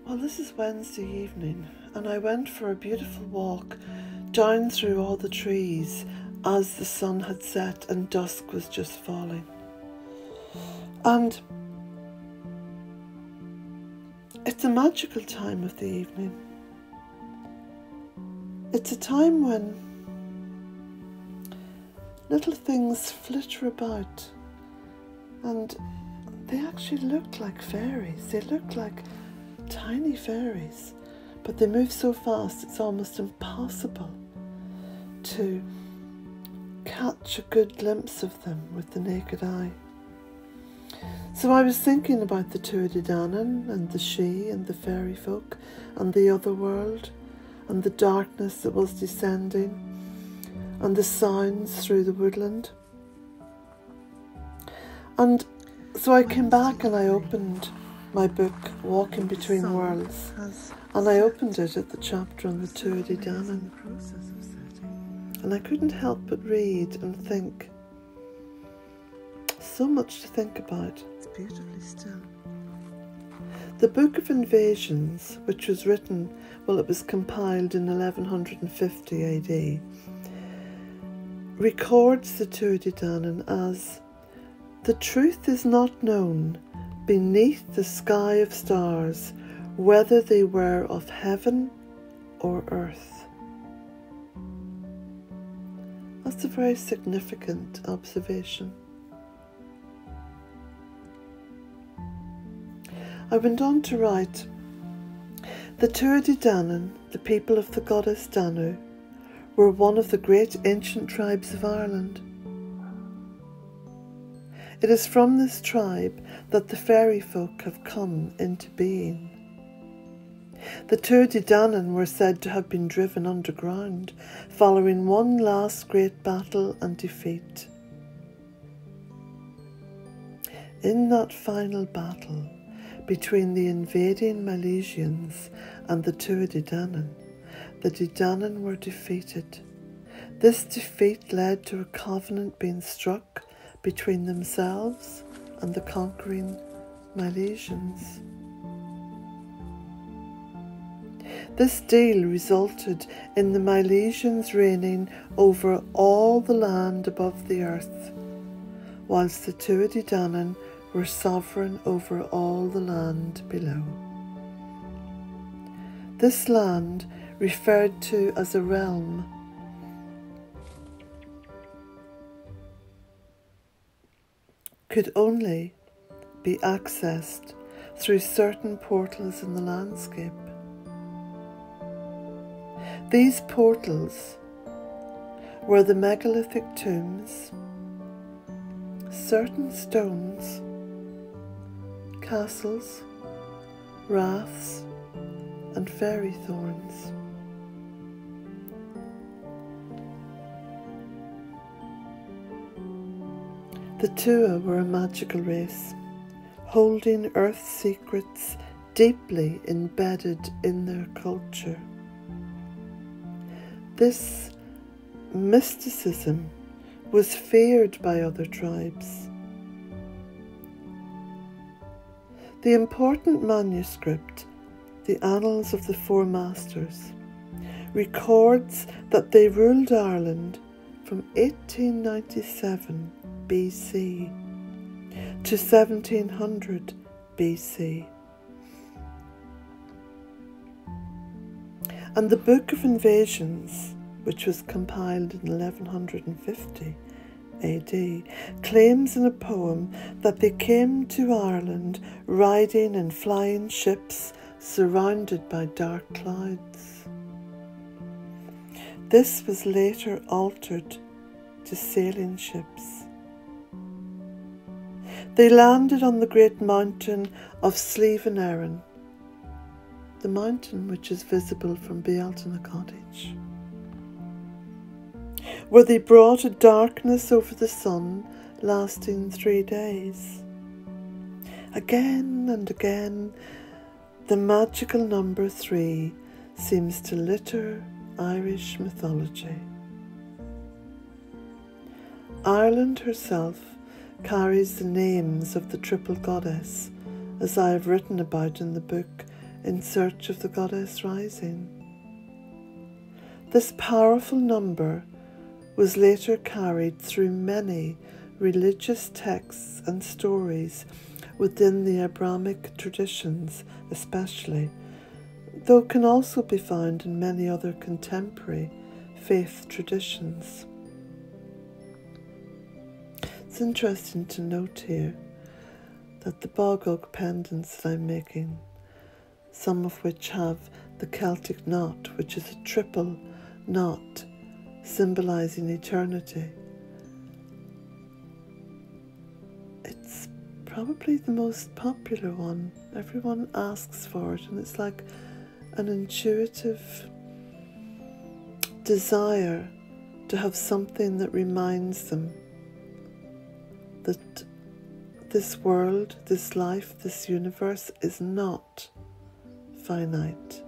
Well, this is Wednesday evening, and I went for a beautiful walk down through all the trees as the sun had set and dusk was just falling. And it's a magical time of the evening. It's a time when little things flitter about, and they actually look like fairies. They look like tiny fairies, but they move so fast it's almost impossible to catch a good glimpse of them with the naked eye. So I was thinking about the Tuatha Dé Danann and the Sidhe and the fairy folk and the other world and the darkness that was descending and the sounds through the woodland. And so I came back and I opened my book, Walking Between Worlds, and I opened it at the chapter on the Tuatha Dé Danann, and I couldn't help but read and think. So much to think about. It's beautifully still. The Book of Invasions, which was written, well, it was compiled in 1150 AD, records the Tuatha Dé Danann as "The truth is not known beneath the sky of stars, whether they were of heaven or earth." That's a very significant observation. I went on to write, "The Tuatha Dé Danann, the people of the goddess Danu, were one of the great ancient tribes of Ireland. It is from this tribe that the fairy folk have come into being. The Tuatha Dé Danann were said to have been driven underground following one last great battle and defeat. In that final battle between the invading Milesians and the Tuatha Dé Danann, the Dé Danann were defeated. This defeat led to a covenant being struck between themselves and the conquering Milesians. This deal resulted in the Milesians reigning over all the land above the earth, whilst the Tuatha Dé Danann were sovereign over all the land below. This land, referred to as a realm, could only be accessed through certain portals in the landscape. These portals were the Megalithic Tombs, certain stones, castles, raths, and fairy thorns. The Tuatha were a magical race, holding Earth's secrets deeply embedded in their culture. This mysticism was feared by other tribes. The important manuscript, the Annals of the Four Masters, records that they ruled Ireland from 1897 BC to 1700 BC. And the Book of Invasions, which was compiled in 1150 AD, claims in a poem that they came to Ireland riding in flying ships surrounded by dark clouds. This was later altered to sailing ships. They landed on the great mountain of Slievenarin, the mountain which is visible from Bealtaine Cottage, where they brought a darkness over the sun lasting 3 days. Again and again, the magical number 3 seems to litter Irish mythology. Ireland herself carries the names of the triple goddess, as I have written about in the book In Search of the Goddess Rising. This powerful number was later carried through many religious texts and stories within the Abrahamic traditions especially, though can also be found in many other contemporary faith traditions. It's interesting to note here that the bogog pendants that I'm making, some of which have the Celtic knot, which is a triple knot symbolising eternity. It's probably the most popular one. Everyone asks for it, and it's like an intuitive desire to have something that reminds them that this world, this life, this universe is not finite.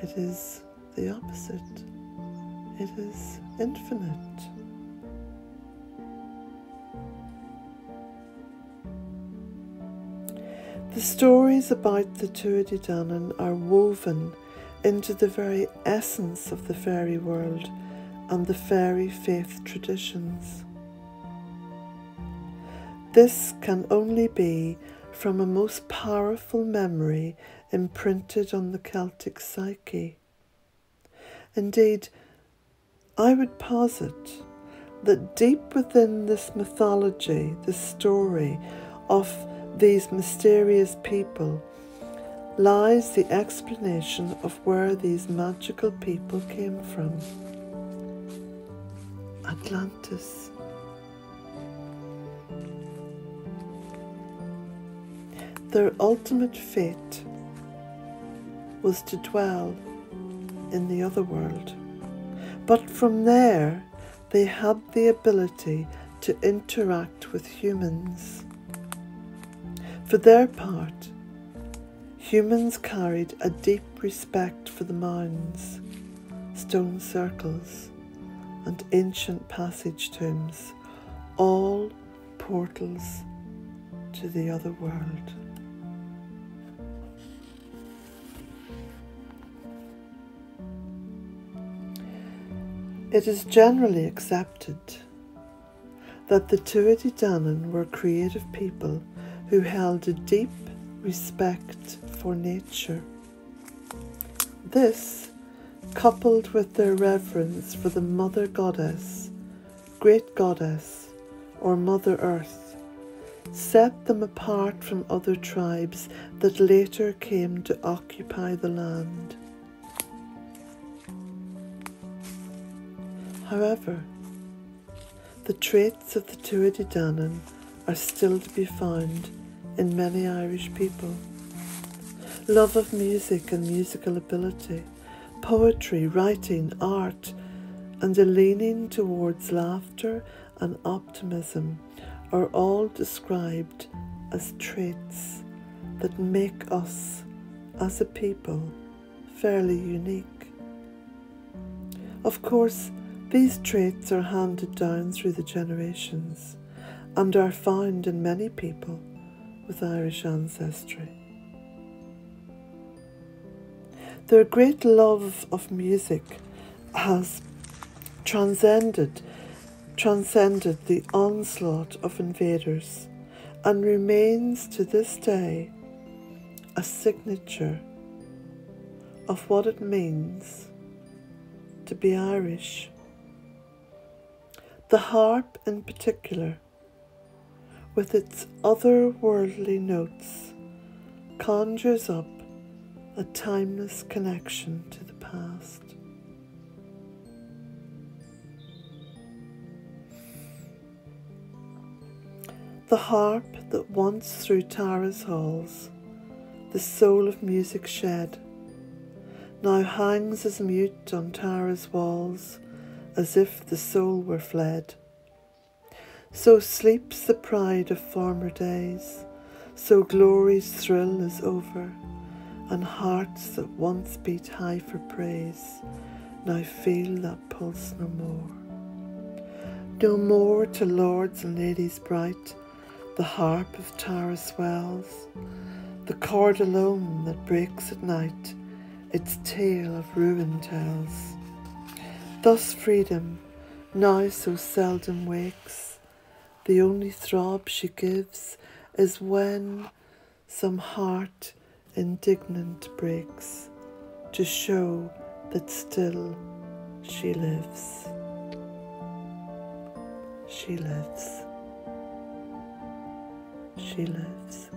It is the opposite. It is infinite. The stories about the Tuatha Dé Danann are woven into the very essence of the fairy world and the fairy faith traditions. This can only be from a most powerful memory imprinted on the Celtic psyche. Indeed, I would posit that deep within this mythology, this story of these mysterious people, lies the explanation of where these magical people came from. Atlantis. Their ultimate fate was to dwell in the other world, but from there they had the ability to interact with humans. For their part, humans carried a deep respect for the mounds, stone circles, and ancient passage tombs, all portals to the other world. It is generally accepted that the Tuatha Dé Danann were creative people who held a deep respect for nature. This, coupled with their reverence for the Mother Goddess, Great Goddess, or Mother Earth, set them apart from other tribes that later came to occupy the land. However, the traits of the Tuatha Dé Danann are still to be found in many Irish people. Love of music and musical ability, poetry, writing, art, and a leaning towards laughter and optimism are all described as traits that make us, as a people, fairly unique. Of course, these traits are handed down through the generations and are found in many people with Irish ancestry. Their great love of music has transcended the onslaught of invaders and remains to this day a signature of what it means to be Irish. The harp in particular, with its otherworldly notes, conjures up a timeless connection to the past. The harp that once through Tara's halls the soul of music shed, now hangs as mute on Tara's walls as if the soul were fled. So sleeps the pride of former days, so glory's thrill is over, and hearts that once beat high for praise now feel that pulse no more. No more to lords and ladies bright the harp of Tara swells, the chord alone that breaks at night its tale of ruin tells. Thus freedom, now so seldom wakes, the only throb she gives is when some heart indignant breaks, to show that still she lives. She lives. She lives.